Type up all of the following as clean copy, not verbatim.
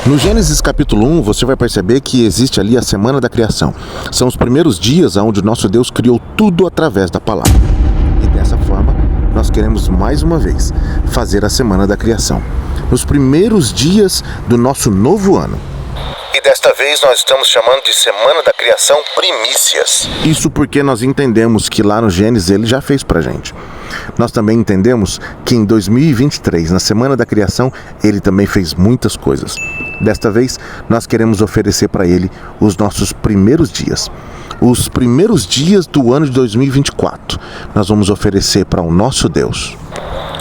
No Gênesis capítulo 1, você vai perceber que existe ali a Semana da Criação. São os primeiros dias onde o nosso Deus criou tudo através da palavra. E dessa forma, nós queremos mais uma vez fazer a Semana da Criação, nos primeiros dias do nosso novo ano. E desta vez nós estamos chamando de Semana da Criação Primícias. Isso porque nós entendemos que lá no Gênesis ele já fez pra gente. Nós também entendemos que em 2023, na Semana da Criação, ele também fez muitas coisas. Desta vez, nós queremos oferecer para ele os nossos primeiros dias. Os primeiros dias do ano de 2024, nós vamos oferecer para o nosso Deus.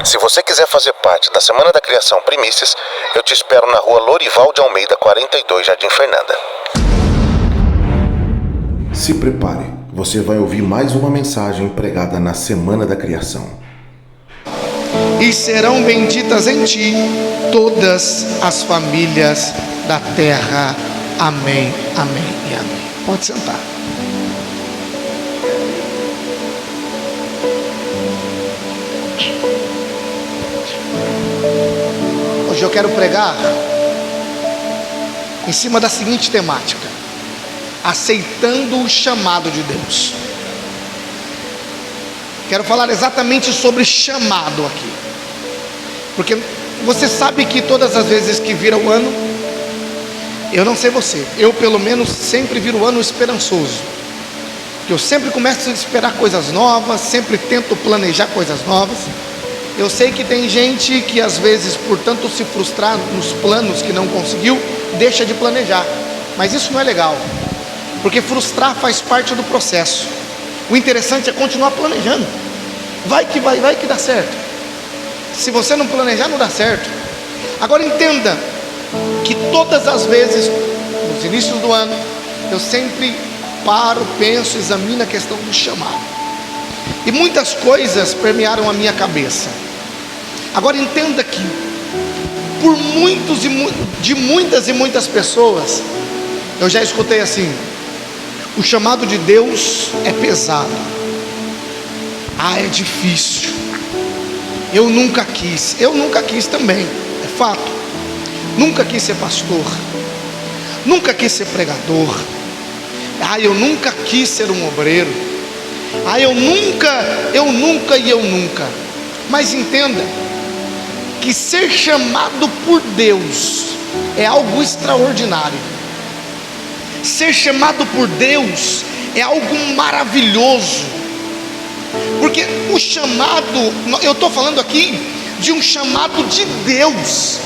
Se você quiser fazer parte da Semana da Criação Primícias, eu te espero na rua Lorival de Almeida, 42, Jardim Fernanda. Se prepare, você vai ouvir mais uma mensagem pregada na Semana da Criação. E serão benditas em ti todas as famílias da terra. Amém, amém e amém. Pode sentar. Hoje eu quero pregar em cima da seguinte temática: aceitando o chamado de Deus. Quero falar exatamente sobre chamado aqui, porque você sabe que todas as vezes que vira o ano, eu não sei você, eu pelo menos sempre viro o ano esperançoso, que eu sempre começo a esperar coisas novas, sempre tento planejar coisas novas. Eu sei que tem gente que às vezes, por tanto se frustrar nos planos que não conseguiu, deixa de planejar, mas isso não é legal, porque frustrar faz parte do processo. O interessante é continuar planejando. Vai que dá certo. Se você não planejar, não dá certo. Agora entenda que todas as vezes, nos inícios do ano, eu sempre paro, penso, examino a questão do chamado. E muitas coisas permearam a minha cabeça. Agora entenda que, por muitas e muitas pessoas, eu já escutei assim: o chamado de Deus é pesado. É difícil. Eu nunca quis também, é fato. Nunca quis ser pastor, nunca quis ser pregador. Eu nunca quis ser um obreiro. Eu nunca. Mas entenda que ser chamado por Deus é algo extraordinário. Ser chamado por Deus é algo maravilhoso, porque o chamado, eu estou falando aqui de um chamado de Deus.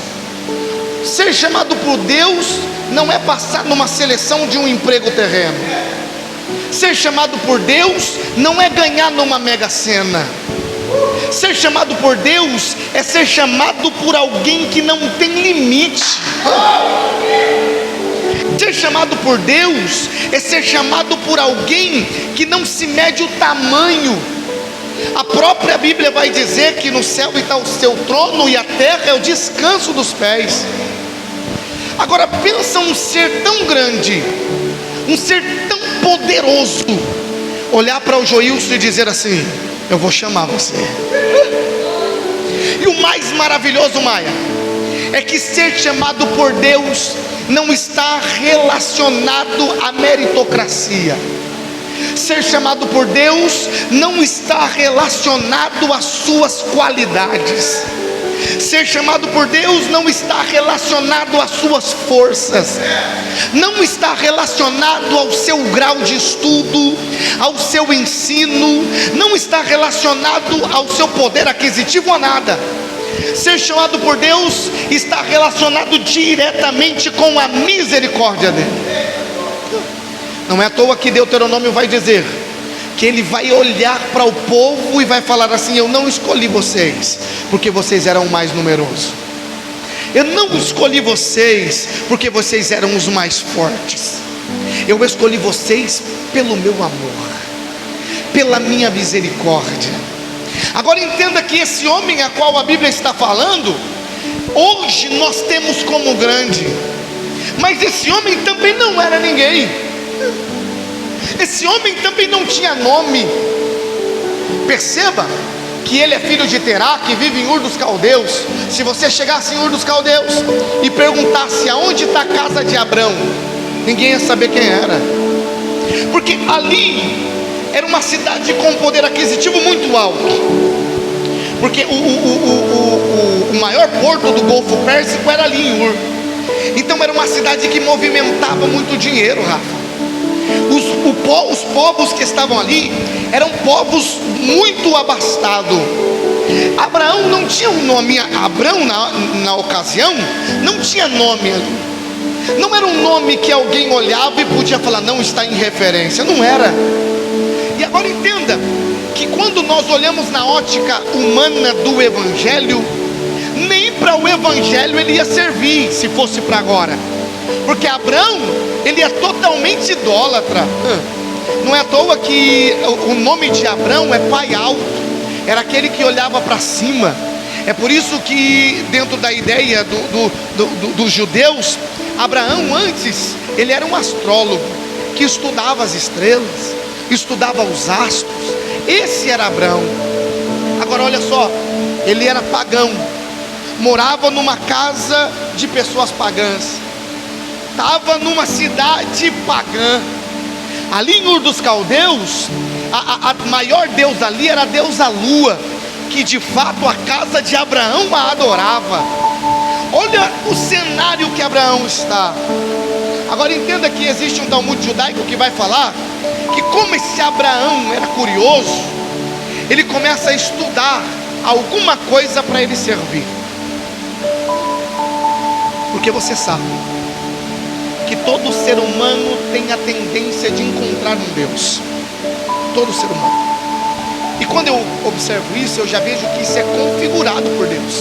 Ser chamado por Deus não é passar numa seleção de um emprego terreno. Ser chamado por Deus não é ganhar numa mega sena. Ser chamado por Deus é ser chamado por alguém que não tem limite. Ser chamado por Deus é ser chamado por alguém que não se mede o tamanho. A própria Bíblia vai dizer que no céu está o seu trono e a terra é o descanso dos pés. Agora pensa um ser tão grande, um ser tão poderoso, olhar para o Joilson e dizer assim: eu vou chamar você. E o mais maravilhoso, Maia, é que ser chamado por Deus não está relacionado à meritocracia. Ser chamado por Deus não está relacionado às suas qualidades. Ser chamado por Deus não está relacionado às suas forças, não está relacionado ao seu grau de estudo, ao seu ensino, não está relacionado ao seu poder aquisitivo a nada. Ser chamado por Deus está relacionado diretamente com a misericórdia dele. Não é à toa que Deuteronômio vai dizer que ele vai olhar para o povo e vai falar assim: eu não escolhi vocês porque vocês eram o mais numeroso, eu não escolhi vocês porque vocês eram os mais fortes, eu escolhi vocês pelo meu amor, pela minha misericórdia. Agora entenda que esse homem a qual a Bíblia está falando, hoje nós temos como grande, mas esse homem também não era ninguém. Esse homem também não tinha nome. Perceba que ele é filho de Terá, que vive em Ur dos Caldeus. Se você chegasse em Ur dos Caldeus e perguntasse aonde está a casa de Abrão, ninguém ia saber quem era, porque ali era uma cidade com poder aquisitivo muito alto. Porque o maior porto do Golfo Pérsico era ali em Ur. Então era uma cidade que movimentava muito dinheiro, Rafa. Os povos que estavam ali eram povos muito abastados. Abraão não tinha um nome. Abrão na ocasião não tinha nome ali. Não era um nome que alguém olhava e podia falar, não, está em referência. Não era. E agora entenda que quando nós olhamos na ótica humana do Evangelho, nem para o Evangelho ele ia servir se fosse para agora. Porque Abrão, ele é totalmente idólatra. Não é à toa que o nome de Abrão é pai alto. Era aquele que olhava para cima. É por isso que dentro da ideia dos judeus, Abraão antes, ele era um astrólogo que estudava as estrelas, estudava os astros. Esse era Abrão. Agora olha só, ele era pagão, morava numa casa de pessoas pagãs, estava numa cidade pagã. Ali em Ur dos Caldeus, a maior deusa ali era a deusa Lua, que de fato a casa de Abraão a adorava. Olha o cenário que Abraão está. Agora entenda que existe um Talmud judaico que vai falar que como esse Abraão era curioso, ele começa a estudar alguma coisa para ele servir. Porque você sabe que todo ser humano tem a tendência de encontrar um Deus. Todo ser humano. E quando eu observo isso, eu já vejo que isso é configurado por Deus.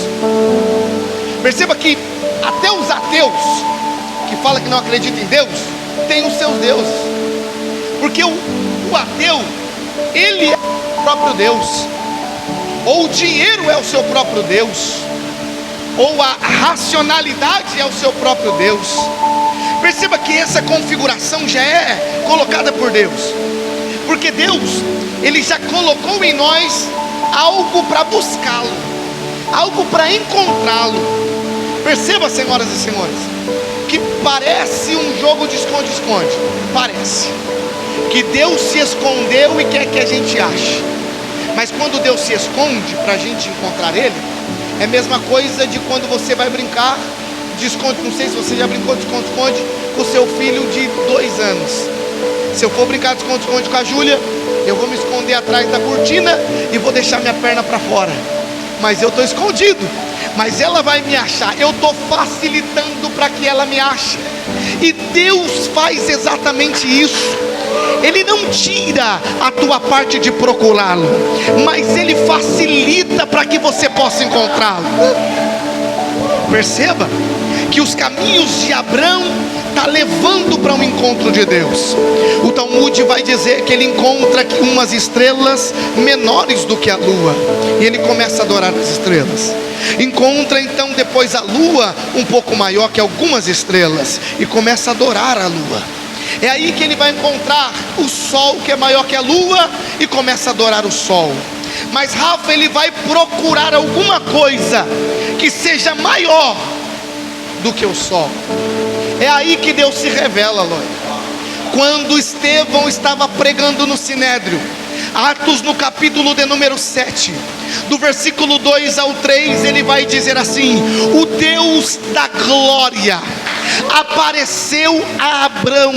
Perceba que até os ateus que falam que não acreditam em Deus têm os seus deuses. Porque o ateu, ele é o próprio Deus. Ou o dinheiro é o seu próprio Deus, ou a racionalidade é o seu próprio Deus. Perceba que essa configuração já é colocada por Deus. Porque Deus, ele já colocou em nós algo para buscá-lo, algo para encontrá-lo. Perceba, senhoras e senhores, que parece um jogo de esconde-esconde. Parece que Deus se escondeu e quer que a gente ache. Mas quando Deus se esconde para a gente encontrar Ele, é a mesma coisa de quando você vai brincar de esconde. Não sei se você já brincou de esconde-esconde com o seu filho de 2 anos. Se eu for brincar de esconde-esconde com a Júlia, eu vou me esconder atrás da cortina e vou deixar minha perna para fora. Mas eu estou escondido, mas ela vai me achar. Eu estou facilitando para que ela me ache. E Deus faz exatamente isso. Ele não tira a tua parte de procurá-lo, mas Ele facilita para que você possa encontrá-lo. Perceba que os caminhos de Abrão está levando para um encontro de Deus. O Talmud vai dizer que ele encontra umas estrelas menores do que a lua, e ele começa a adorar as estrelas. Encontra então depois a lua um pouco maior que algumas estrelas, e começa a adorar a lua. É aí que ele vai encontrar o sol, que é maior que a lua, e começa a adorar o sol. Mas Rafa, ele vai procurar alguma coisa que seja maior do que o sol. É aí que Deus se revela, Lóia. Quando Estevão estava pregando no Sinédrio, Atos no capítulo de número 7, do versículo 2 ao 3, ele vai dizer assim: o Deus da glória apareceu a Abrão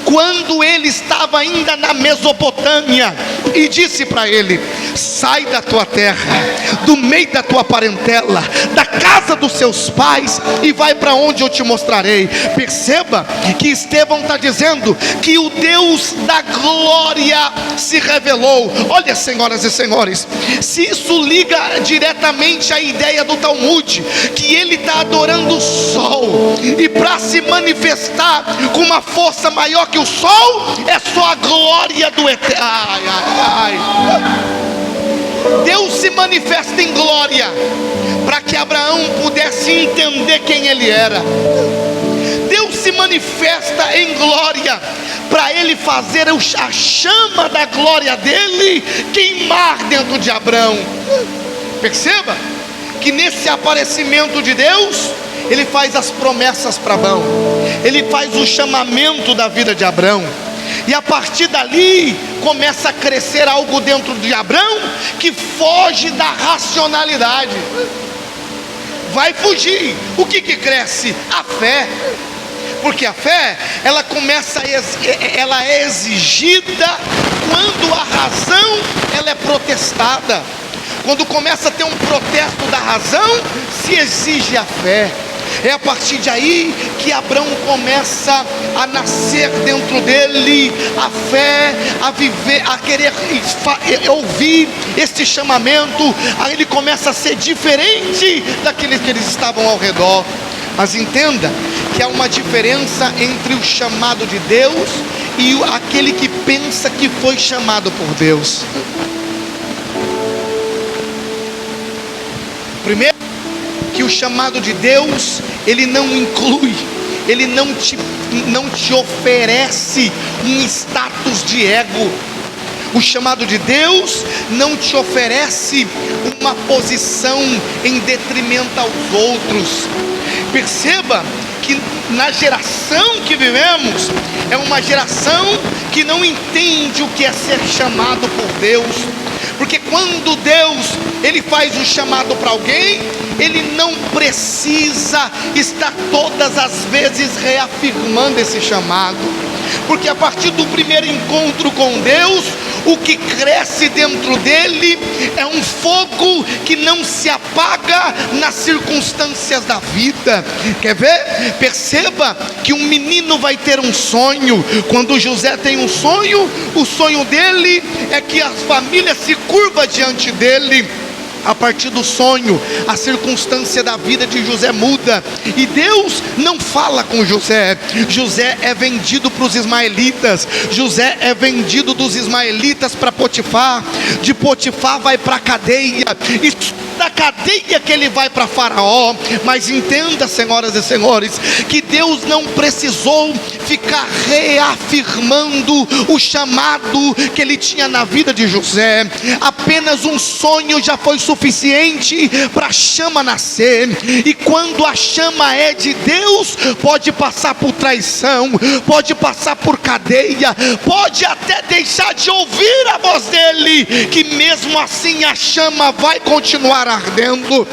quando ele estava ainda na Mesopotâmia, e disse para ele: sai da tua terra, do meio da tua parentela, da casa dos seus pais, e vai para onde eu te mostrarei. Perceba que Estevão está dizendo que o Deus da glória se revelou. Olha, senhoras e senhores, se isso liga diretamente à ideia do Talmud, que ele está adorando o sol, e para se manifestar com uma força maior que o sol, é só a glória do eterno. Ai, ai, ai. Deus se manifesta em glória para que Abraão pudesse entender quem ele era. Deus se manifesta manifesta em glória, para ele fazer a chama da glória dele queimar dentro de Abrão. Perceba que nesse aparecimento de Deus, ele faz as promessas para Abrão, ele faz o chamamento da vida de Abrão, e a partir dali começa a crescer algo dentro de Abrão que foge da racionalidade. Vai fugir. O que cresce? A fé. Porque a fé, ela começa ela é exigida quando a razão ela é protestada. Quando começa a ter um protesto da razão, se exige a fé. É a partir de aí que Abrão começa a nascer dentro dele a fé, a viver, a querer ouvir este chamamento. Aí ele começa a ser diferente daqueles que eles estavam ao redor. Mas entenda que há uma diferença entre o chamado de Deus e aquele que pensa que foi chamado por Deus. Primeiro, que o chamado de Deus, ele não inclui, ele não te oferece um status de ego. O chamado de Deus não te oferece uma posição em detrimento aos outros. Perceba que na geração que vivemos, é uma geração que não entende o que é ser chamado por Deus. Porque quando Deus, ele faz o chamado para alguém, ele não precisa estar todas as vezes reafirmando esse chamado. Porque a partir do primeiro encontro com Deus, o que cresce dentro dele é um fogo que não se apaga nas circunstâncias da vida. Quer ver? Perceba que um menino vai ter um sonho. Quando José tem um sonho, o sonho dele é que a família se curva diante dele. A partir do sonho, a circunstância da vida de José muda, e Deus não fala com José. José é vendido para os ismaelitas, José é vendido dos ismaelitas para Potifar, de Potifar vai para a cadeia, e da cadeia que ele vai para Faraó. Mas entenda, senhoras e senhores, que Deus não precisou ficar reafirmando o chamado que ele tinha na vida de José. Apenas um sonho já foi suficiente para a chama nascer. E quando a chama é de Deus, pode passar por traição, pode passar por cadeia, pode até deixar de ouvir a voz dele, que mesmo assim a chama vai continuar ardendo.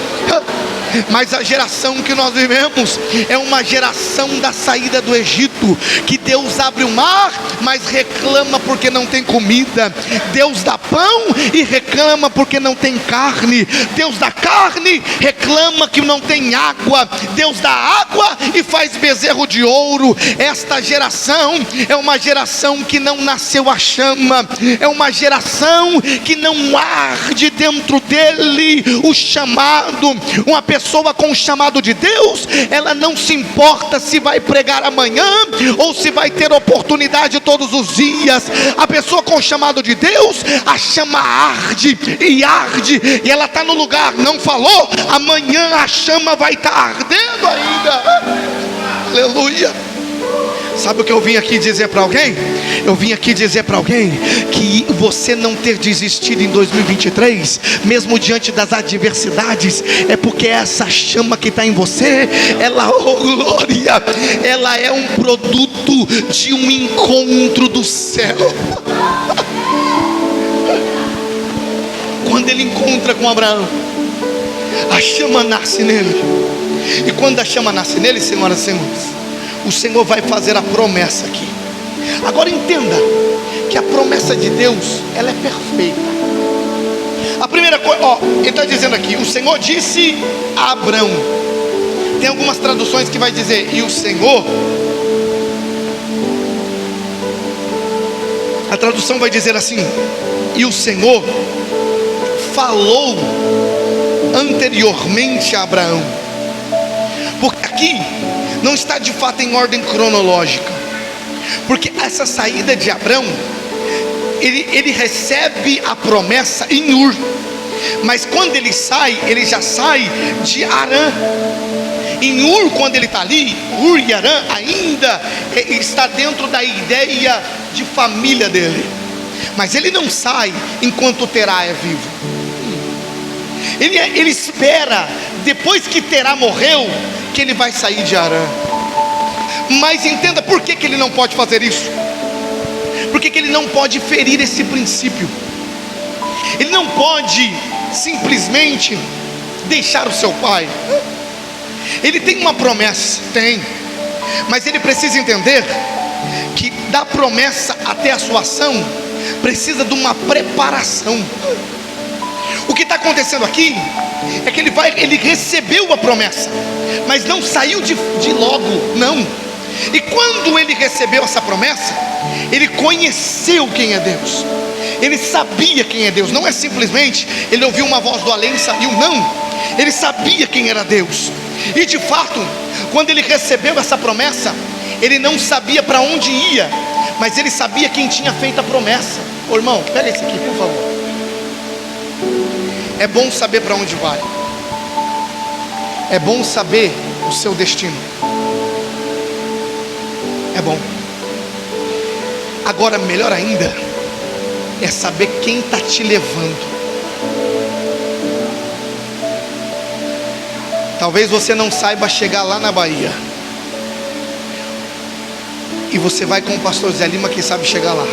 Mas a geração que nós vivemos é uma geração da saída do Egito, que Deus abre o mar, mas reclama porque não tem comida. Deus dá pão e reclama porque não tem carne. Deus dá carne, reclama que não tem água. Deus dá água e faz bezerro de ouro. Esta geração é uma geração que não nasceu a chama, é uma geração que não arde dentro dele o chamado. Uma pessoa com o chamado de Deus, ela não se importa se vai pregar amanhã ou se vai ter oportunidade todos os dias. A pessoa com o chamado de Deus, a chama arde, e ela está no lugar, não falou, amanhã a chama vai estar ardendo ainda. Aleluia. Sabe o que eu vim aqui dizer para alguém? Eu vim aqui dizer para alguém que você não ter desistido em 2023, mesmo diante das adversidades, é porque essa chama que está em você, ela, oh glória, ela é um produto de um encontro do céu. Quando ele encontra com Abraão, a chama nasce nele. E quando a chama nasce nele, senhoras e senhores, o Senhor vai fazer a promessa aqui. Agora entenda que a promessa de Deus, ela é perfeita. A primeira coisa, ele está dizendo aqui, o Senhor disse a Abrão. Tem algumas traduções que vai dizer, e o Senhor, a tradução vai dizer assim, e o Senhor falou anteriormente a Abraão. Porque aqui não está de fato em ordem cronológica, porque essa saída de Abrão, ele recebe a promessa em Ur, mas quando ele sai, ele já sai de Arã. Em Ur, quando ele está ali, Ur e Arã ainda está dentro da ideia de família dele, mas ele não sai enquanto Terá é vivo. Ele espera, depois que Terá morreu, que ele vai sair de Arã. Mas entenda por que ele não pode fazer isso. Porque ele não pode ferir esse princípio. Ele não pode simplesmente deixar o seu pai. Ele tem uma promessa, mas ele precisa entender que da promessa até a sua ação precisa de uma preparação. O que está acontecendo aqui é que ele recebeu a promessa, mas não saiu de logo, não. E quando ele recebeu essa promessa, ele conheceu quem é Deus. Ele sabia quem é Deus. Não é simplesmente ele ouviu uma voz do além e saiu, não. Ele sabia quem era Deus. E de fato, quando ele recebeu essa promessa, ele não sabia para onde ia, mas ele sabia quem tinha feito a promessa. Ô irmão, pega esse aqui, por favor. É bom saber para onde vai. É bom saber o seu destino. É bom. Agora, melhor ainda, é saber quem está te levando. Talvez você não saiba chegar lá na Bahia, e você vai com o pastor Zé Lima que sabe chegar lá.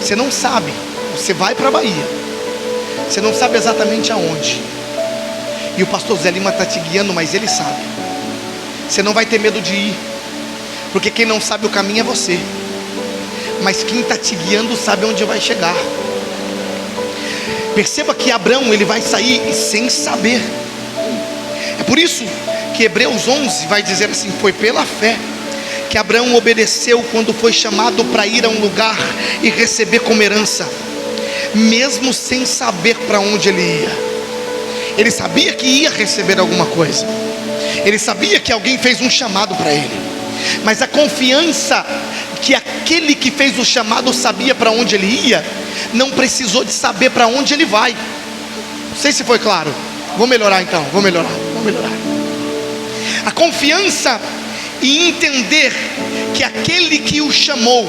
Você não sabe. Você vai para a Bahia, você não sabe exatamente aonde, e o pastor Zé Lima está te guiando, mas ele sabe. Você não vai ter medo de ir, porque quem não sabe o caminho é você, mas quem está te guiando sabe onde vai chegar. Perceba que Abraão, ele vai sair sem saber. É por isso que Hebreus 11 vai dizer assim: foi pela fé que Abraão obedeceu quando foi chamado para ir a um lugar e receber como herança, mesmo sem saber para onde ele ia. Ele sabia que ia receber alguma coisa, ele sabia que alguém fez um chamado para ele, mas a confiança que aquele que fez o chamado sabia para onde ele ia, não precisou de saber para onde ele vai. Não sei se foi claro. Vou melhorar então, vou melhorar. A confiança e entender que aquele que o chamou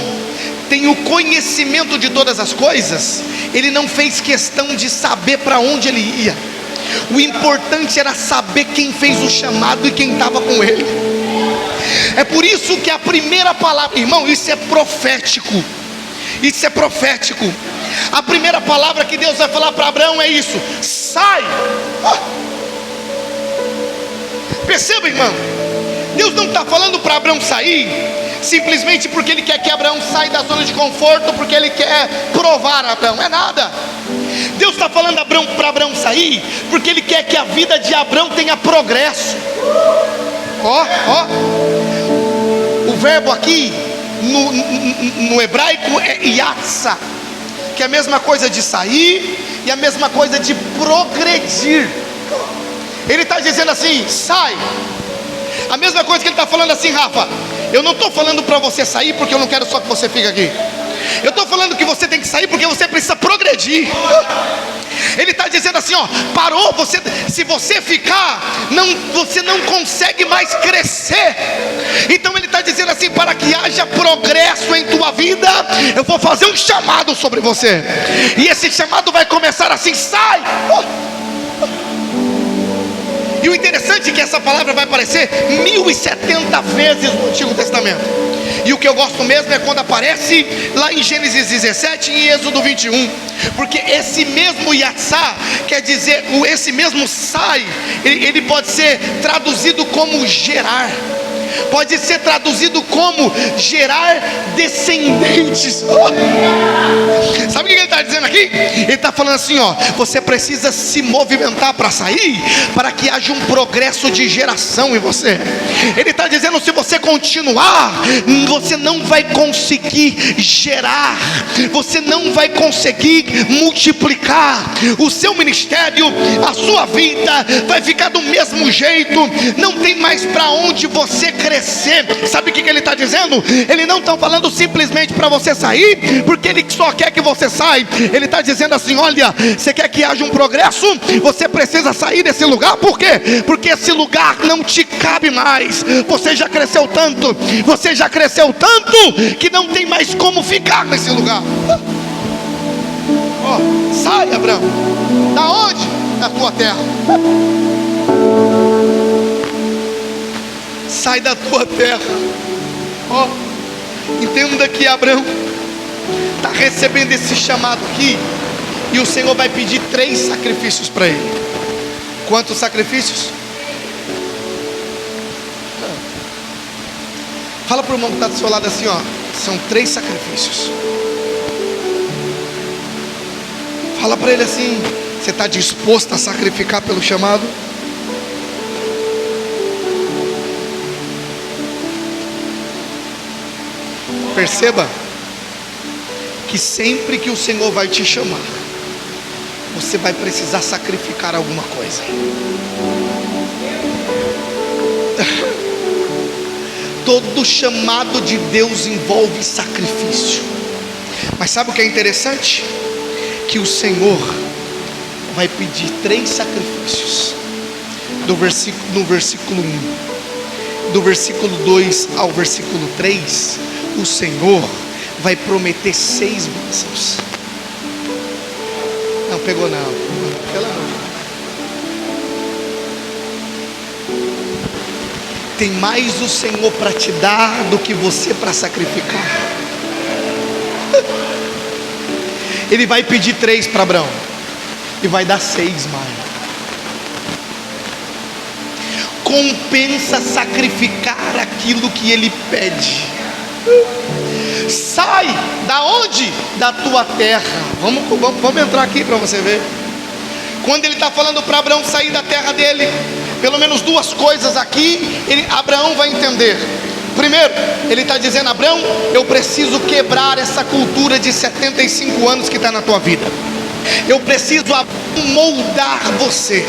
tem o conhecimento de todas as coisas, ele não fez questão de saber para onde ele ia. O importante era saber quem fez o chamado e quem estava com ele. É por isso que a primeira palavra, irmão, isso é profético. Isso é profético. A primeira palavra que Deus vai falar para Abraão é isso: sai. Perceba, irmão, Deus não está falando para Abraão sair simplesmente porque Ele quer que Abraão saia da zona de conforto, porque Ele quer provar a Abraão, é nada. Deus está falando para Abraão sair porque Ele quer que a vida de Abraão tenha progresso. O verbo aqui no hebraico é yatsa, que é a mesma coisa de sair e a mesma coisa de progredir. Ele está dizendo assim: sai. A mesma coisa que ele está falando assim: Rafa, eu não estou falando para você sair porque eu não quero só que você fique aqui. Eu estou falando que você tem que sair porque você precisa progredir. Ele está dizendo assim, parou, se você ficar, você não consegue mais crescer. Então ele está dizendo assim: para que haja progresso em tua vida, eu vou fazer um chamado sobre você, e esse chamado vai começar assim: sai. E o interessante é que essa palavra vai aparecer 1070 vezes no Antigo Testamento. E o que eu gosto mesmo é quando aparece lá em Gênesis 17 e em Êxodo 21. Porque esse mesmo yatsá, quer dizer, esse mesmo sai, ele pode ser traduzido como gerar, pode ser traduzido como gerar descendentes. Sabe o que ele está dizendo aqui? Ele está falando assim, você precisa se movimentar para sair, para que haja um progresso de geração em você. Ele está dizendo: se você continuar, você não vai conseguir gerar, você não vai conseguir multiplicar. O seu ministério, a sua vida vai ficar do mesmo jeito, não tem mais para onde você crescer. Sabe o que ele está dizendo? Ele não está falando simplesmente para você sair, porque ele só quer que você saia. Ele está dizendo assim: olha, você quer que haja um progresso? Você precisa sair desse lugar. Por quê? Porque esse lugar não te cabe mais. Você já cresceu tanto, que não tem mais como ficar nesse lugar. Sai, Abraão. Da onde? Da tua terra. Sai da tua terra. Entenda que Abraão está recebendo esse chamado aqui, e o Senhor vai pedir 3 sacrifícios para ele. Quantos sacrifícios? Fala para o irmão que está do seu lado assim, são 3 sacrifícios. Fala para ele assim: você está disposto a sacrificar pelo chamado? Perceba que sempre que o Senhor vai te chamar, você vai precisar sacrificar alguma coisa. Todo chamado de Deus envolve sacrifício. Mas sabe o que é interessante? Que o Senhor vai pedir 3 sacrifícios. No versículo 1, do versículo 2 ao versículo 3, o Senhor vai prometer 6 bênçãos. Não pegou não, pela não. Tem mais o Senhor para te dar do que você para sacrificar. Ele vai pedir 3 para Abraão e vai dar 6 mais. Compensa sacrificar aquilo que ele pede. Sai da onde? Da tua terra. Vamos entrar aqui para você ver. Quando ele está falando para Abraão sair da terra dele, pelo menos 2 coisas aqui Abraão vai entender. Primeiro, ele está dizendo: Abraão, eu preciso quebrar essa cultura de 75 anos que está na tua vida. Eu preciso moldar você.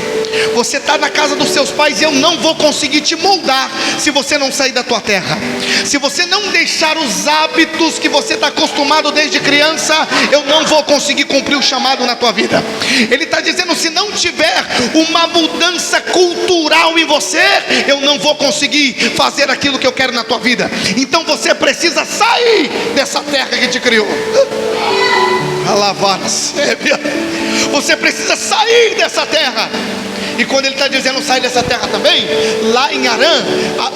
Você está na casa dos seus pais, e eu não vou conseguir te moldar se você não sair da tua terra. Se você não deixar os hábitos que você está acostumado desde criança, eu não vou conseguir cumprir o chamado na tua vida. Ele está dizendo: se não tiver uma mudança cultural em você, eu não vou conseguir fazer aquilo que eu quero na tua vida. Então você precisa sair dessa terra que te criou. Alavar a sébia. Você precisa sair dessa terra. E quando ele está dizendo sair dessa terra também, lá em Harã,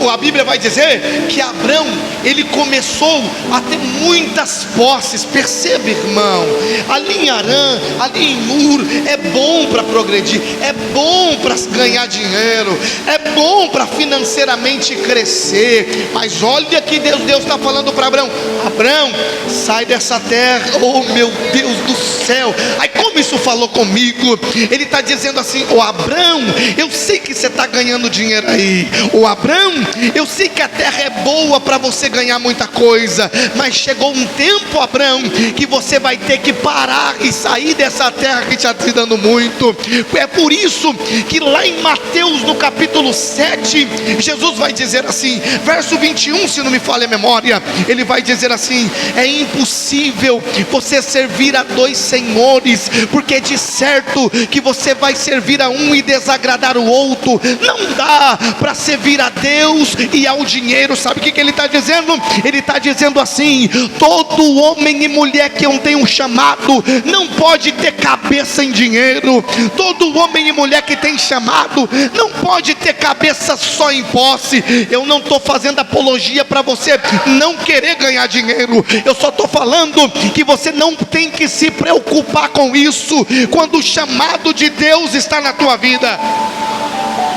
a Bíblia vai dizer que Abraão, ele começou a ter muitas posses. Perceba, irmão, ali em Harã, ali em Ur, é bom para progredir, é bom para ganhar dinheiro, é bom para financeiramente crescer. Mas olha que Deus está falando para Abraão: Abraão, sai dessa terra. Oh meu Deus do céu, aí como isso falou comigo? Ele está dizendo assim: ô Abraão, eu sei que você está ganhando dinheiro aí. Ô Abraão, eu sei que a terra é boa para você ganhar muita coisa, mas chegou um tempo, Abraão, que você vai ter que parar e sair dessa terra que está te dando muito. É por isso que lá em Mateus, no capítulo 7, Jesus vai dizer assim, verso 21, se não me falha a memória, ele vai dizer assim: é impossível você servir a 2 senhores, porque de certo que você vai servir a um e desagradar o outro. Não dá para servir a Deus e ao dinheiro. Sabe o que ele está dizendo? Ele está dizendo assim: todo homem e mulher que não tem um chamado não pode ter cabeça em dinheiro. Todo homem e mulher que tem chamado não pode ter cabeça só em posse. Eu não estou fazendo apologia para você não querer ganhar dinheiro. Eu só estou falando que você não tem que se preocupar com isso quando o chamado de Deus está na tua vida.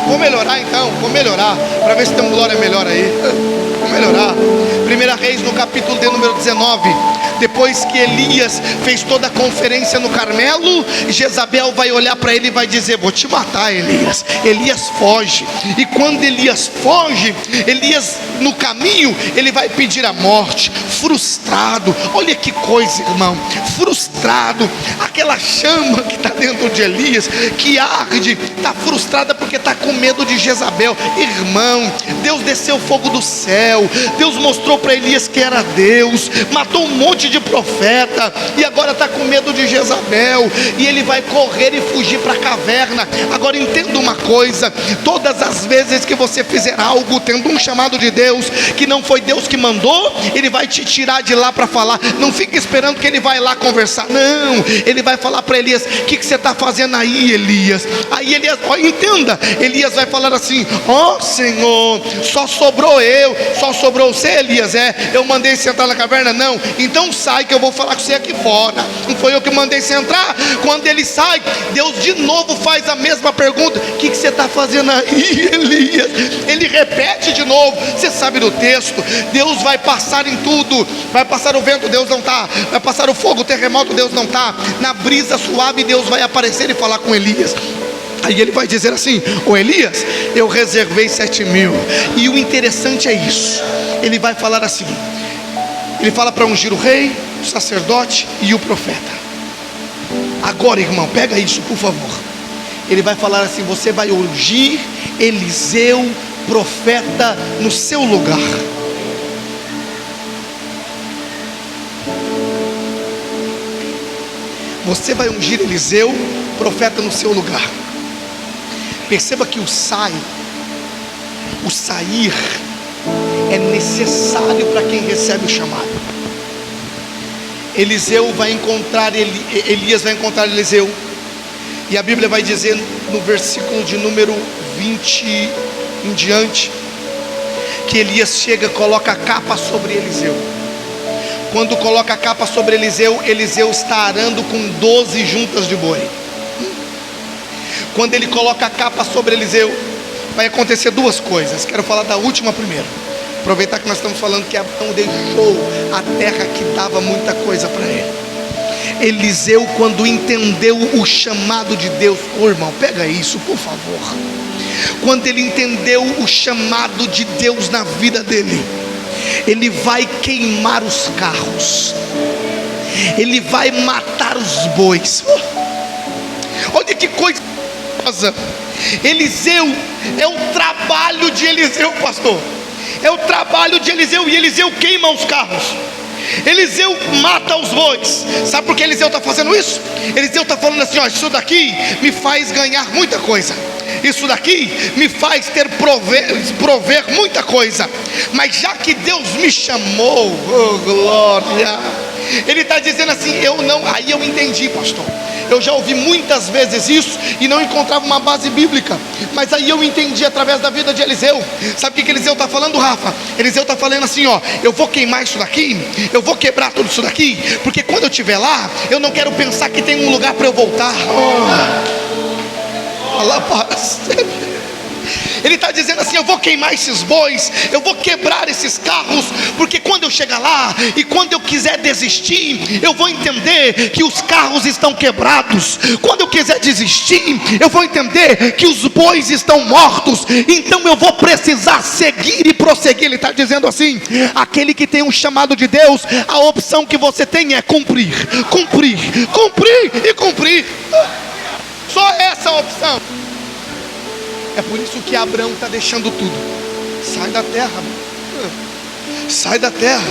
Vou melhorar então, vou melhorar, para ver se tem um glória melhor aí. Vou melhorar. 1 Reis, no capítulo de número 19, Depois que Elias fez toda a conferência no Carmelo, Jezabel vai olhar para ele e vai dizer: vou te matar, Elias. Elias foge, e quando Elias foge, Elias no caminho, ele vai pedir a morte, frustrado. Olha que coisa, irmão, frustrado. Aquela chama que está dentro de Elias, que arde, está frustrada porque está com medo de Jezabel. Irmão, Deus desceu fogo do céu, Deus mostrou para Elias que era Deus, matou um monte de profeta, e agora está com medo de Jezabel, e ele vai correr e fugir para a caverna. Agora entenda uma coisa: todas as vezes que você fizer algo tendo um chamado de Deus, que não foi Deus que mandou, ele vai te tirar de lá para falar. Não fique esperando que ele vai lá conversar, não, ele vai falar para Elias: o que você está fazendo aí, Elias? Aí Elias, entenda, Elias vai falar assim: Senhor, só sobrou eu, só sobrou você, Elias? Eu mandei você entrar na caverna? Não, então sai que eu vou falar com você aqui fora. Não foi eu que mandei você entrar? Quando ele sai, Deus de novo faz a mesma pergunta: o que você está fazendo aí, Elias? Ele repete de novo. Você sabe do texto, Deus vai passar em tudo, vai passar o vento, Deus não está, vai passar o fogo, o terremoto, Deus não está, na brisa suave Deus vai aparecer e falar com Elias. Aí ele vai dizer assim: Elias, eu reservei 7.000. E o interessante é isso, ele vai falar assim, ele fala para ungir o rei, o sacerdote e o profeta. Agora, irmão, pega isso por favor. Ele vai falar assim: você vai ungir Eliseu, profeta, no seu lugar. Você vai ungir Eliseu, profeta, no seu lugar. Perceba que o sair é necessário para quem recebe o chamado. Eliseu vai encontrar Elias vai encontrar Eliseu, e a Bíblia vai dizer no versículo de número 20 em diante, que Elias chega, coloca a capa sobre Eliseu. Quando coloca a capa sobre Eliseu, Eliseu está arando com 12 juntas de boi. Quando ele coloca a capa sobre Eliseu, vai acontecer duas coisas. Quero falar da última primeiro. Aproveitar que nós estamos falando que Abraão deixou a terra que dava muita coisa para ele. Eliseu, quando entendeu o chamado de Deus, irmão, pega isso por favor. Quando ele entendeu o chamado de Deus na vida dele, ele vai queimar os carros, ele vai matar os bois. Olha que coisa. Eliseu, é o trabalho de Eliseu, pastor, é o trabalho de Eliseu, e Eliseu queima os carros, Eliseu mata os bois. Sabe por que Eliseu está fazendo isso? Eliseu está falando assim: isso daqui me faz ganhar muita coisa, isso daqui me faz prover muita coisa, mas já que Deus me chamou, glória, ele está dizendo assim: aí eu entendi, pastor. Eu já ouvi muitas vezes isso e não encontrava uma base bíblica, mas aí eu entendi através da vida de Eliseu. Sabe o que Eliseu está falando, Rafa? Eliseu está falando assim: eu vou queimar isso daqui, eu vou quebrar tudo isso daqui, porque quando eu estiver lá, eu não quero pensar que tem um lugar para eu voltar. Ele está dizendo assim: eu vou queimar esses bois, eu vou quebrar esses carros, porque quando eu chegar lá e quando eu quiser desistir, eu vou entender que os carros estão quebrados. Quando eu quiser desistir, eu vou entender que os bois estão mortos. Então eu vou precisar seguir e prosseguir. Ele está dizendo assim: aquele que tem um chamado de Deus, a opção que você tem é cumprir, cumprir, cumprir e cumprir. Só essa opção. É por isso que Abraão está deixando tudo. Sai da terra, sai da terra,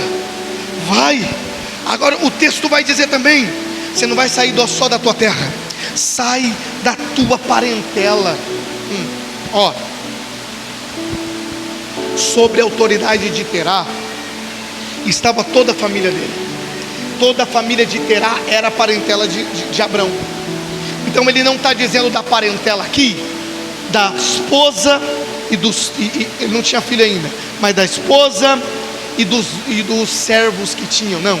vai. Agora o texto vai dizer também: você não vai sair só da tua terra, sai da tua parentela. Sobre a autoridade de Terá estava toda a família dele. Toda a família de Terá era a parentela de Abraão. Então ele não está dizendo da parentela aqui, da esposa ele não tinha filho ainda, mas da esposa e dos servos que tinham, não.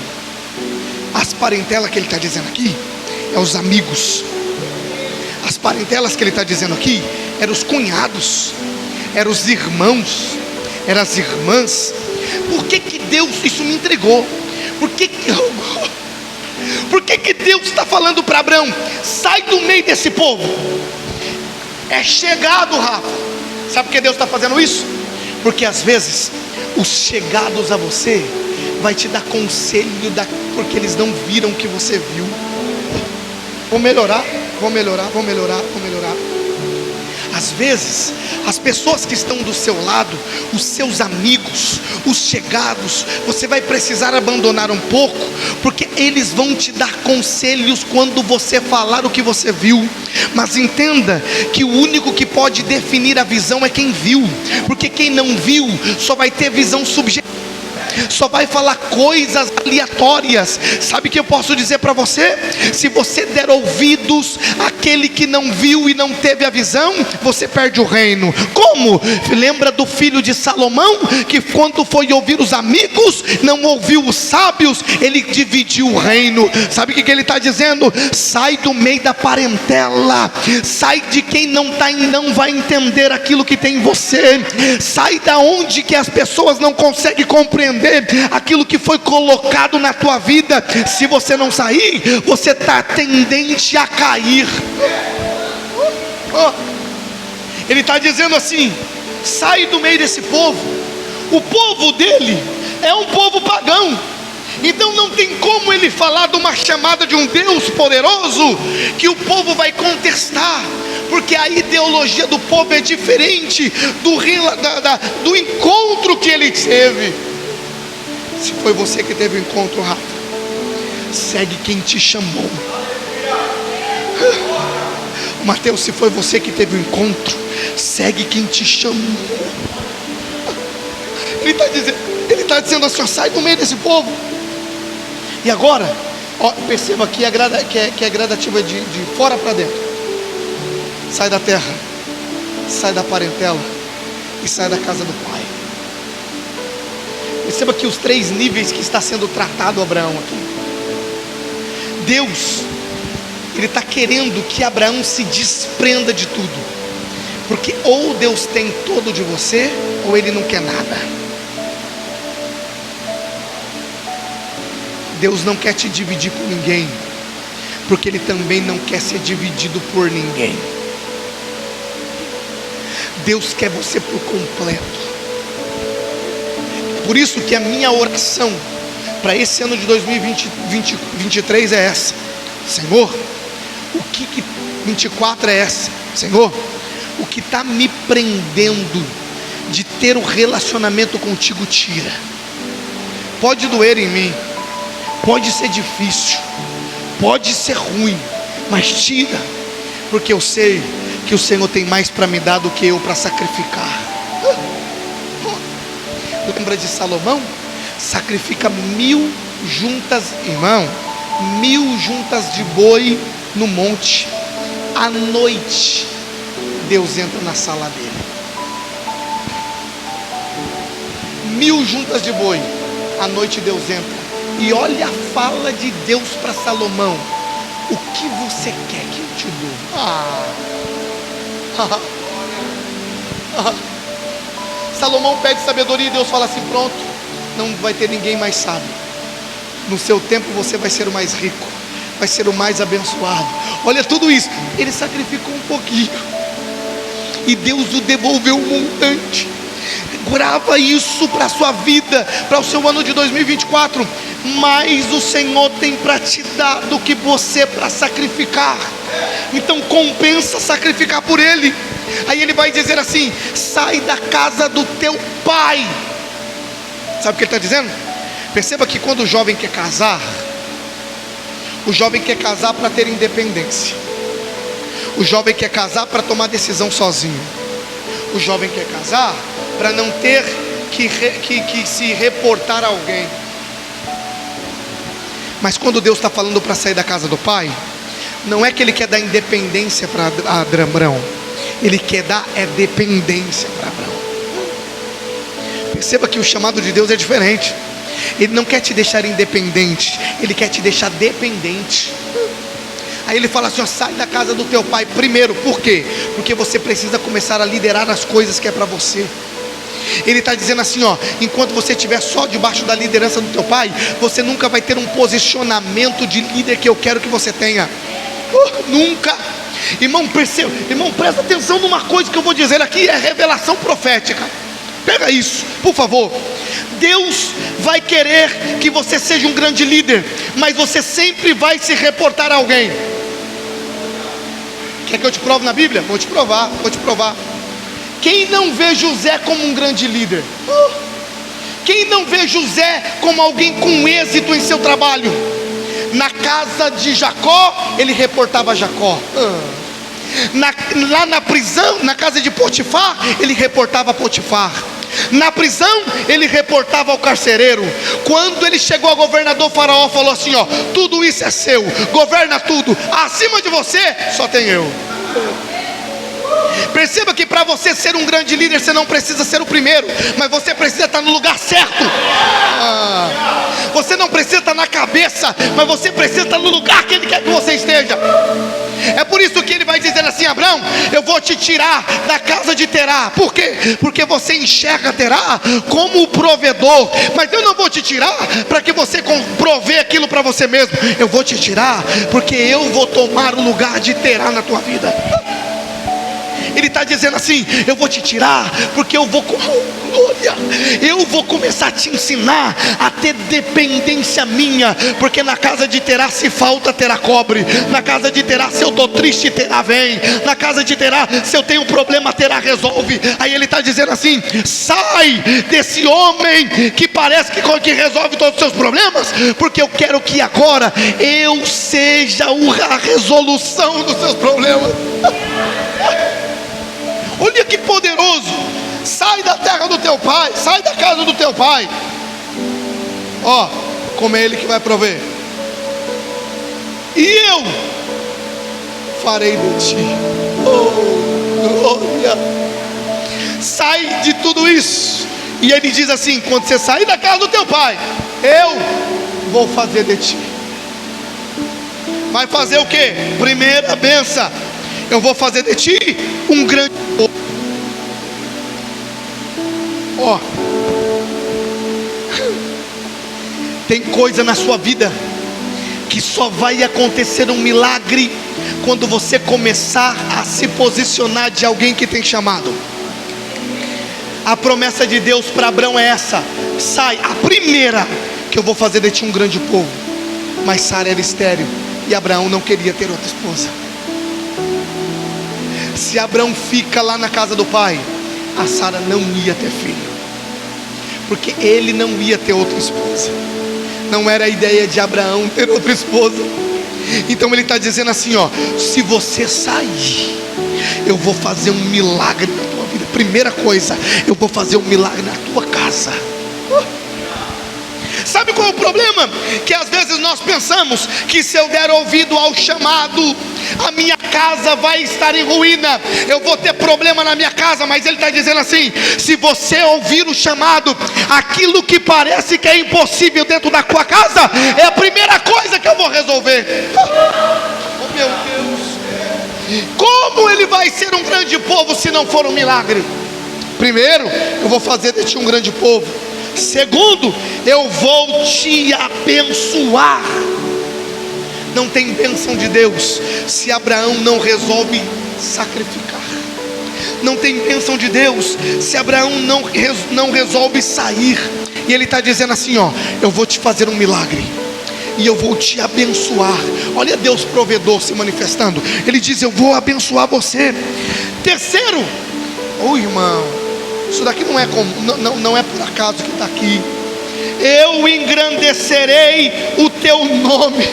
As parentelas que ele está dizendo aqui é os amigos. As parentelas que ele está dizendo aqui eram os cunhados, eram os irmãos, eram as irmãs. Por que Deus, isso me intrigou, Por que Deus está falando para Abraão? Sai do meio desse povo. É chegado, Rafa. Sabe por que Deus está fazendo isso? Porque às vezes os chegados a você vai te dar conselho, porque eles não viram o que você viu. Vou melhorar. Às vezes, as pessoas que estão do seu lado, os seus amigos, os chegados, você vai precisar abandonar um pouco, porque eles vão te dar conselhos quando você falar o que você viu. Mas entenda que o único que pode definir a visão é quem viu, porque quem não viu só vai ter visão subjetiva, só vai falar coisas aleatórias. Sabe o que eu posso dizer para você? Se você der ouvidos àquele que não viu e não teve a visão, você perde o reino. Como? Lembra do filho de Salomão, que quando foi ouvir os amigos, não ouviu os sábios, ele dividiu o reino. Sabe o que ele está dizendo? Sai do meio da parentela, sai de quem não vai entender aquilo que tem em você, sai da onde que as pessoas não conseguem compreender aquilo que foi colocado na tua vida. Se você não sair, você está tendente a cair. Ele está dizendo assim: sai do meio desse povo. O povo dele é um povo pagão, então não tem como ele falar de uma chamada de um Deus poderoso que o povo vai contestar, porque a ideologia do povo é diferente do encontro que ele teve. Se foi você que teve o encontro, Rafa, segue quem te chamou. Mateus, se foi você que teve o encontro, segue quem te chamou. Ele está dizendo assim: ó, sai do meio desse povo. E agora, ó, perceba que é gradativa de fora para dentro. Sai da terra, sai da parentela e sai da casa do pai. Perceba que os 3 níveis que está sendo tratado Abraão aqui. Deus, Ele está querendo que Abraão se desprenda de tudo, porque ou Deus tem todo de você, ou Ele não quer nada. Deus não quer te dividir com ninguém, porque Ele também não quer ser dividido por ninguém. Deus quer você por completo. Por isso que a minha oração para esse ano de 2023 é essa: Senhor, 24 é essa: Senhor, o que está me prendendo de ter um relacionamento contigo, tira. Pode doer em mim, pode ser difícil, pode ser ruim, mas tira, porque eu sei que o Senhor tem mais para me dar do que eu para sacrificar. Lembra de Salomão? Sacrifica 1000 juntas, irmão, 1000 juntas de boi no monte. À noite, Deus entra na sala dele. 1000 juntas de boi, à noite Deus entra. E olha a fala de Deus para Salomão: o que você quer que eu te dou? Salomão pede sabedoria e Deus fala assim: pronto, não vai ter ninguém mais sábio. No seu tempo você vai ser o mais rico, vai ser o mais abençoado. Olha tudo isso. Ele sacrificou um pouquinho e Deus o devolveu um montante. Grava isso para a sua vida, para o seu ano de 2024. Mais o Senhor tem para te dar do que você para sacrificar. Então compensa sacrificar por Ele. Aí Ele vai dizer assim: sai da casa do teu pai. Sabe o que Ele está dizendo? Perceba que quando o jovem quer casar, o jovem quer casar para ter independência. O jovem quer casar para tomar decisão sozinho. O jovem quer casar para não ter que se reportar a alguém. Mas quando Deus está falando para sair da casa do pai, não é que Ele quer dar independência para Abraão, Ele quer dar dependência para Abraão. Perceba que o chamado de Deus é diferente. Ele não quer te deixar independente, Ele quer te deixar dependente. Aí Ele fala assim: ó, sai da casa do teu pai primeiro. Por quê? Porque você precisa começar a liderar as coisas que é para você. Ele está dizendo assim, ó, enquanto você estiver só debaixo da liderança do teu pai, você nunca vai ter um posicionamento de líder que eu quero que você tenha. Nunca. Irmão, presta atenção numa coisa que eu vou dizer aqui, é revelação profética. Pega isso, por favor. Deus vai querer que você seja um grande líder, mas você sempre vai se reportar a alguém. Quer que eu te prove na Bíblia? Vou te provar. Quem não vê José como um grande líder? Quem não vê José como alguém com êxito em seu trabalho? Na casa de Jacó, ele reportava a Jacó. Lá na prisão, na casa de Potifar, ele reportava a Potifar. Na prisão, ele reportava ao carcereiro. Quando ele chegou ao governador, Faraó falou assim, ó, tudo isso é seu, governa tudo, acima de você só tem eu. Perceba que para você ser um grande líder, você não precisa ser o primeiro, mas você precisa estar no lugar certo. Você não precisa estar na cabeça, mas você precisa estar no lugar que ele quer que você esteja. É por isso que ele vai dizer assim, Abraão, eu vou te tirar da casa de Terá. Por quê? Porque você enxerga Terá como o provedor, mas eu não vou te tirar para que você provê aquilo para você mesmo. Eu vou te tirar porque eu vou tomar o lugar de Terá na tua vida. Ele está dizendo assim, eu vou te tirar porque eu vou começar a te ensinar a ter dependência minha, porque na casa de Terá se falta, Terá cobre. Na casa de Terá, se eu estou triste, Terá vem. Na casa de Terá, se eu tenho um problema, Terá resolve. Aí ele está dizendo assim, sai desse homem que parece que resolve todos os seus problemas, porque eu quero que agora eu seja a resolução dos seus problemas. Olha que poderoso. Sai da terra do teu pai, sai da casa do teu pai. Ó, como é ele que vai prover. E eu farei de ti. Oh, glória. Sai de tudo isso. E ele diz assim, quando você sair da casa do teu pai, eu vou fazer de ti. Vai fazer o quê? Primeira benção, eu vou fazer de ti um grande povo. Ó, tem coisa na sua vida que só vai acontecer um milagre quando você começar a se posicionar de alguém que tem chamado. A promessa de Deus para Abraão é essa: sai, a primeira, que eu vou fazer de ti um grande povo. Mas Sara era estéril e Abraão não queria ter outra esposa. Se Abraão fica lá na casa do pai, a Sara não ia ter filho, porque ele não ia ter outra esposa. Não era a ideia de Abraão ter outra esposa. Então ele está dizendo assim, ó, se você sair, eu vou fazer um milagre na tua vida. Primeira coisa, eu vou fazer um milagre na tua casa. Sabe qual é o problema? Que às vezes nós pensamos que se eu der ouvido ao chamado, a minha casa vai estar em ruína, eu vou ter problema na minha casa. Mas ele está dizendo assim: se você ouvir o chamado, aquilo que parece que é impossível dentro da tua casa, é a primeira coisa que eu vou resolver. Oh meu Deus, como ele vai ser um grande povo se não for um milagre? Primeiro, eu vou fazer de ti um grande povo. Segundo, eu vou te abençoar. Não tem bênção de Deus se Abraão não resolve sacrificar. Não tem bênção de Deus se Abraão não resolve sair. E ele está dizendo assim, ó, eu vou te fazer um milagre e eu vou te abençoar. Olha Deus provedor se manifestando. Ele diz, eu vou abençoar você. Terceiro, irmão, isso daqui não é não é por acaso que está aqui. Eu engrandecerei o teu nome.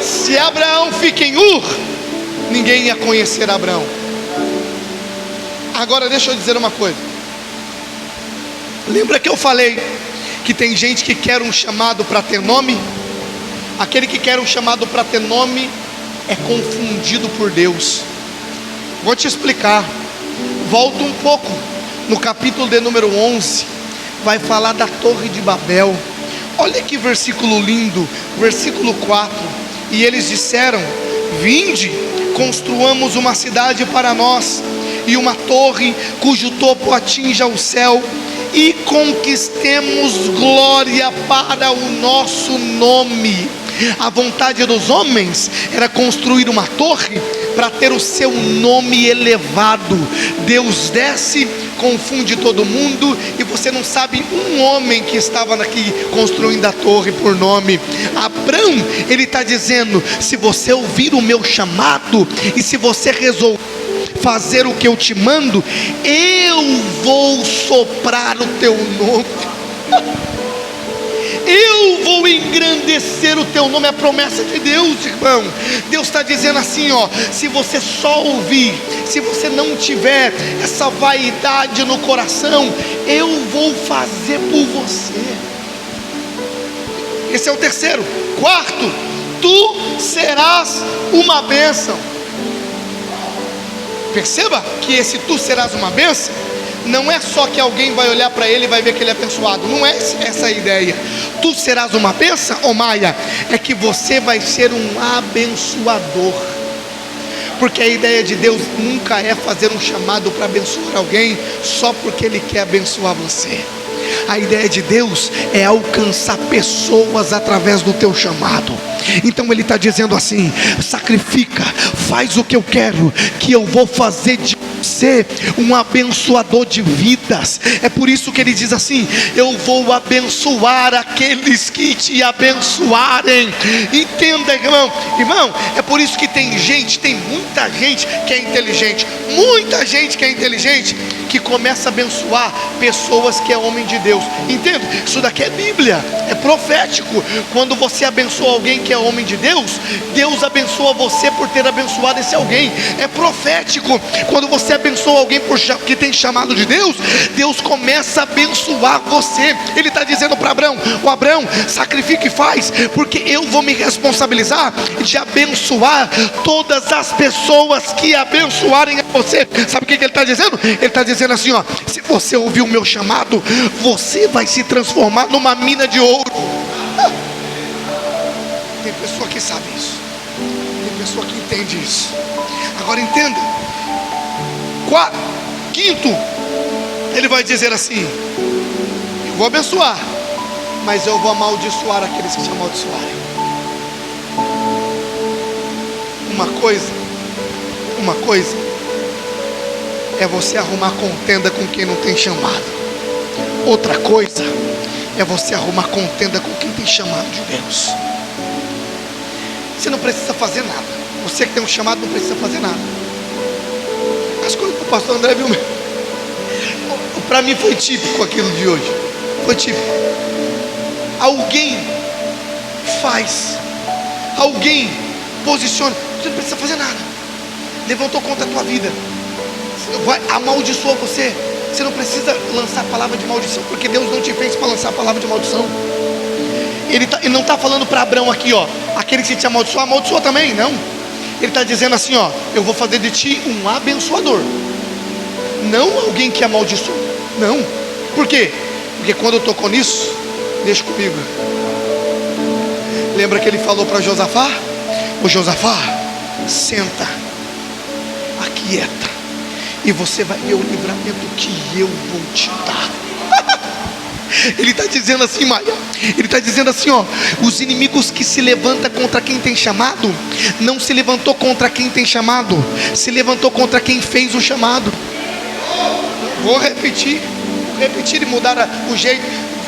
Se Abraão fica em Ur, ninguém ia conhecer Abraão. Agora deixa eu dizer uma coisa. Lembra que eu falei que tem gente que quer um chamado para ter nome? Aquele que quer um chamado para ter nome é confundido por Deus. Vou te explicar. Volta um pouco. No capítulo de número 11, vai falar da Torre de Babel. Olha que versículo lindo, versículo 4. E eles disseram: vinde, construamos uma cidade para nós, e uma torre cujo topo atinja o céu, e conquistemos glória para o nosso nome. A vontade dos homens era construir uma torre para ter o seu nome elevado. Deus desce, confunde todo mundo, e você não sabe um homem que estava aqui construindo a torre por nome. Abrão, ele está dizendo: se você ouvir o meu chamado, e se você resolver fazer o que eu te mando, eu vou soprar o teu nome. Eu vou engrandecer o teu nome. É a promessa de Deus, irmão. Deus está dizendo assim, ó: se você só ouvir, se você não tiver essa vaidade no coração, eu vou fazer por você. Esse é o terceiro. Quarto, tu serás uma bênção. Perceba que esse tu serás uma bênção não é só que alguém vai olhar para ele e vai ver que ele é abençoado. Não é essa a ideia. Tu serás uma bênção, ô Maia, é que você vai ser um abençoador. Porque a ideia de Deus nunca é fazer um chamado para abençoar alguém só porque Ele quer abençoar você. A ideia de Deus é alcançar pessoas através do teu chamado. Então Ele está dizendo assim: sacrifica, faz o que eu quero, que eu vou fazer de você um abençoador de vidas. É por isso que Ele diz assim: eu vou abençoar aqueles que te abençoarem. Entenda, irmão. Irmão, é por isso que tem muita gente que é inteligente, muita gente que é inteligente, que começa a abençoar pessoas que é homem de Deus. Entende? Isso daqui é Bíblia, é profético. Quando você abençoa alguém que é homem de Deus, Deus abençoa você por ter abençoado esse alguém. É profético. Quando você abençoa alguém que tem chamado de Deus, Deus começa a abençoar você. Ele está dizendo para Abraão: o Abraão, sacrifica e faz, porque eu vou me responsabilizar de abençoar todas as pessoas que abençoarem a você. Sabe o que ele está dizendo? Ele está dizendo assim, ó: se você ouvir o meu chamado, você vai se transformar numa mina de ouro. Tem pessoa que sabe isso, tem pessoa que entende isso. Agora entenda. Quinto, ele vai dizer assim: eu vou abençoar, mas eu vou amaldiçoar aqueles que te amaldiçoarem. Uma coisa é você arrumar contenda com quem não tem chamado. Outra coisa é você arrumar contenda com quem tem chamado de Deus. Você não precisa fazer nada. Você que tem um chamado não precisa fazer nada. As coisas que o pastor André viu, para mim foi típico aquilo de hoje. Foi típico. Alguém faz, alguém posiciona. Você não precisa fazer nada. Levantou contra a tua vida, amaldiçoou você. Você não precisa lançar a palavra de maldição, porque Deus não te fez para lançar a palavra de maldição. Ele não está falando para Abraão aqui, ó: aquele que te amaldiçoa, amaldiçoa também. Não. Ele está dizendo assim, ó: eu vou fazer de ti um abençoador, não alguém que amaldiçoa. Não. Por quê? Porque quando eu tocou nisso, deixa comigo. Lembra que ele falou para Josafá: ô Josafá, senta, aquieta, e você vai ver o livramento que eu vou te dar. Ele está dizendo assim, Maia, ele está dizendo assim, ó: os inimigos que se levantam contra quem tem chamado, não se levantou contra quem tem chamado, se levantou contra quem fez o chamado. Vou repetir e mudar o jeito,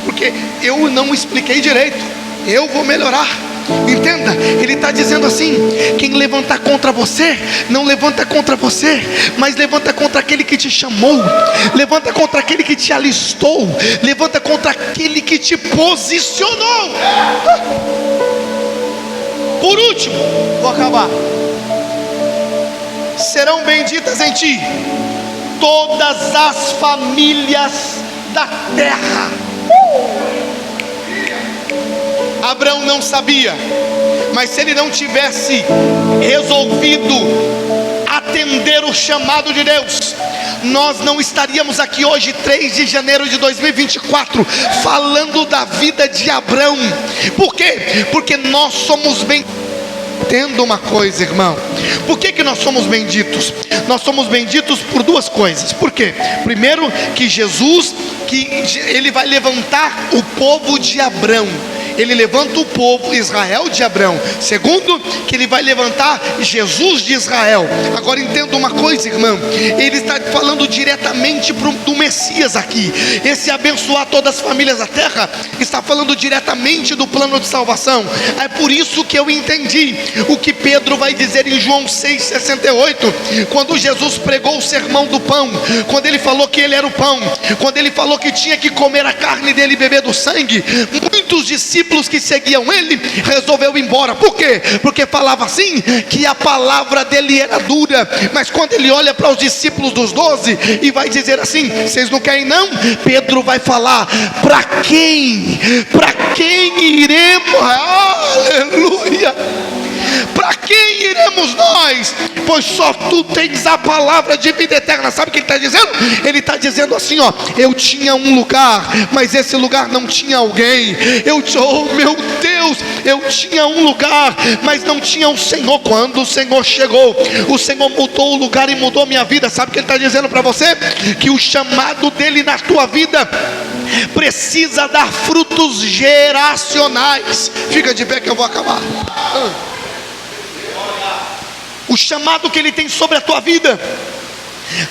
porque eu não expliquei direito. Eu vou melhorar. Entenda, ele está dizendo assim: quem levantar contra você, não levanta contra você, mas levanta contra aquele que te chamou, levanta contra aquele que te alistou, levanta contra aquele que te posicionou. Por último, vou acabar: serão benditas em ti todas as famílias da terra. Abraão não sabia, mas se ele não tivesse resolvido atender o chamado de Deus, nós não estaríamos aqui hoje, 3 de janeiro de 2024, falando da vida de Abraão. Por quê? Porque nós somos bem Entenda uma coisa, irmão. Por que nós somos benditos? Nós somos benditos por duas coisas. Por quê? Primeiro, que Jesus, ele vai levantar o povo de Abrão. Ele levanta o povo Israel de Abrão. Segundo, que ele vai levantar Jesus de Israel. Agora entenda uma coisa, irmão. Ele está falando diretamente do Messias aqui. Esse abençoar todas as famílias da terra está falando diretamente do plano de salvação. É por isso que eu entendi o que Pedro vai dizer em João 6,68, quando Jesus pregou o sermão do pão, quando ele falou que ele era o pão, quando ele falou que tinha que comer a carne dele e beber do sangue. Muitos discípulos que seguiam ele resolveu ir embora. Por quê? Porque falava assim, que a palavra dele era dura. Mas quando ele olha para os discípulos dos 12 e vai dizer assim: vocês não querem não? Pedro vai falar: para quem? Para quem iremos? Aleluia! Para quem iremos nós? Pois só tu tens a palavra de vida eterna. Sabe o que ele está dizendo? Ele está dizendo assim, ó: eu tinha um lugar, mas esse lugar não tinha alguém. Oh meu Deus, eu tinha um lugar, mas não tinha o Senhor. Quando o Senhor chegou, o Senhor mudou o lugar e mudou a minha vida. Sabe o que ele está dizendo para você? Que o chamado dele na tua vida precisa dar frutos geracionais. Fica de pé que eu vou acabar. O chamado que ele tem sobre a tua vida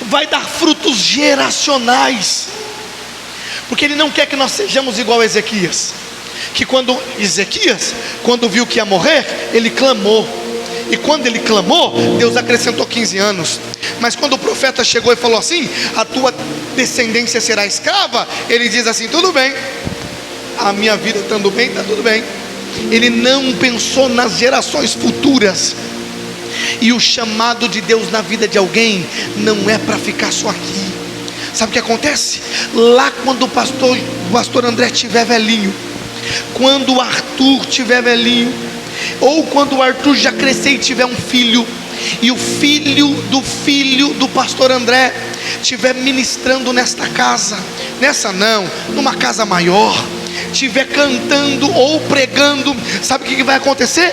vai dar frutos geracionais, porque ele não quer que nós sejamos igual a Ezequias, que quando viu que ia morrer, ele clamou, e quando ele clamou, Deus acrescentou 15 anos. Mas quando o profeta chegou e falou assim: a tua descendência será escrava, ele diz assim: tudo bem, a minha vida estando bem, está tudo bem. Ele não pensou nas gerações futuras. E o chamado de Deus na vida de alguém não é para ficar só aqui. Sabe o que acontece? Lá quando o pastor André estiver velhinho, quando o Arthur estiver velhinho, ou quando o Arthur já crescer e tiver um filho, e o filho do pastor André estiver ministrando nesta casa, numa casa maior, estiver cantando ou pregando, sabe o que vai acontecer?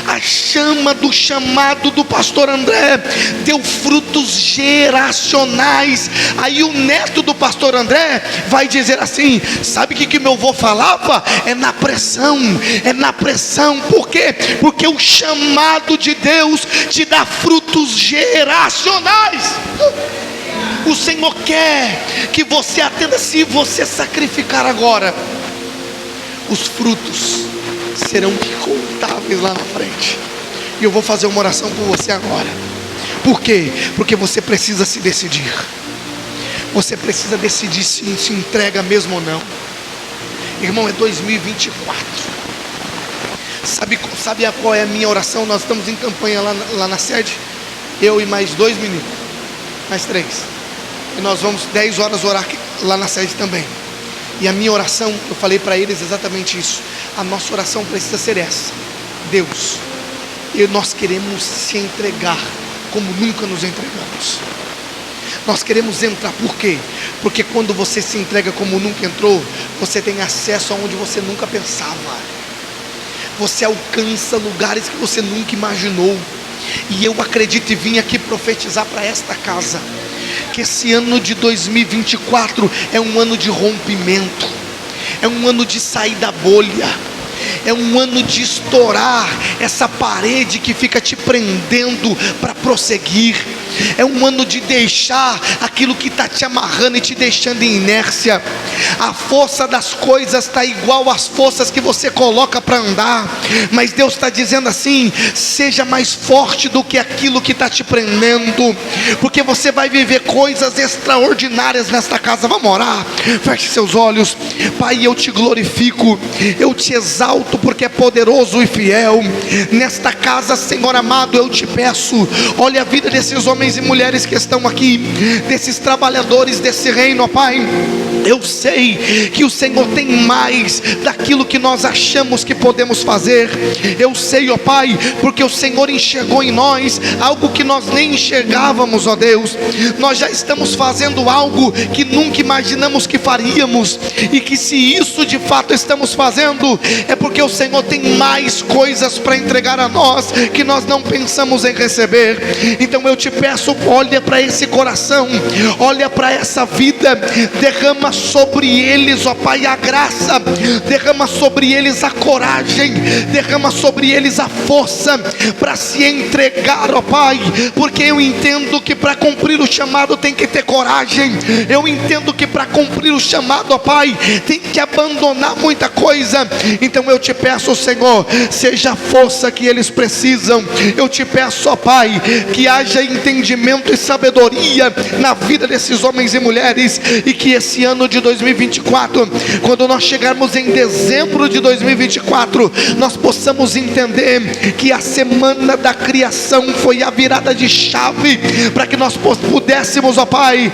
A chama do chamado do pastor André deu frutos geracionais. Aí o neto do pastor André vai dizer assim: sabe o que meu avô falava? É na pressão. Por quê? Porque o chamado de Deus te dá frutos geracionais. O Senhor quer que você atenda. Se você sacrificar agora, os frutos serão incontáveis lá na frente. E eu vou fazer uma oração por você agora. Por quê? Porque você precisa se decidir. Você precisa decidir se entrega mesmo ou não. Irmão, é 2024. Sabe qual é a minha oração? Nós estamos em campanha lá na sede. Eu e mais 2 meninos, mais 3. E nós vamos 10 horas orar lá na sede também. E a minha oração, eu falei para eles exatamente isso. A nossa oração precisa ser essa: Deus, nós queremos se entregar como nunca nos entregamos. Nós queremos entrar. Por quê? Porque quando você se entrega como nunca entrou, você tem acesso aonde você nunca pensava. Você alcança lugares que você nunca imaginou. E eu acredito e vim aqui profetizar para esta casa que esse ano de 2024 é um ano de rompimento, é um ano de sair da bolha, é um ano de estourar essa parede que fica te prendendo para prosseguir. É um ano de deixar aquilo que está te amarrando e te deixando em inércia. A força das coisas está igual às forças que você coloca para andar, mas Deus está dizendo assim: seja mais forte do que aquilo que está te prendendo, porque você vai viver coisas extraordinárias nesta casa. Vamos orar? Feche seus olhos. Pai, eu te glorifico, eu te exalto, porque é poderoso e fiel. Nesta casa, Senhor amado, eu te peço, olha a vida desses homens e mulheres que estão aqui, desses trabalhadores desse reino, ó Pai. Eu sei que o Senhor tem mais daquilo que nós achamos que podemos fazer. Eu sei, ó Pai, porque o Senhor enxergou em nós algo que nós nem enxergávamos, ó Deus. Nós já estamos fazendo algo que nunca imaginamos que faríamos, e que se isso de fato estamos fazendo, é porque o Senhor tem mais coisas para entregar a nós que nós não pensamos em receber. Então eu te peço, olha para esse coração, olha para essa vida, derrama sobre eles, ó Pai, a graça, derrama sobre eles a coragem, derrama sobre eles a força para se entregar, ó Pai, porque eu entendo que para cumprir o chamado tem que ter coragem. Eu entendo que para cumprir o chamado, ó Pai, tem que abandonar muita coisa. Então eu te peço, Senhor, seja a força que eles precisam. Eu te peço, ó Pai, que haja entendimento e sabedoria na vida desses homens e mulheres, e que esse ano de 2024, quando nós chegarmos em dezembro de 2024, nós possamos entender que a semana da criação foi a virada de chave para que nós pudéssemos, ó Pai,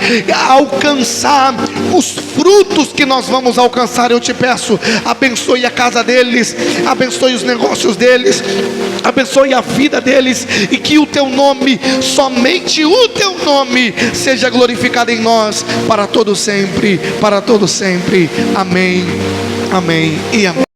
alcançar os frutos que nós vamos alcançar. Eu te peço, abençoe a casa deles, abençoe os negócios deles, abençoe a vida deles, e que o teu nome, somente o teu nome, seja glorificado em nós para todo sempre, para todo sempre. Amém, amém e amém.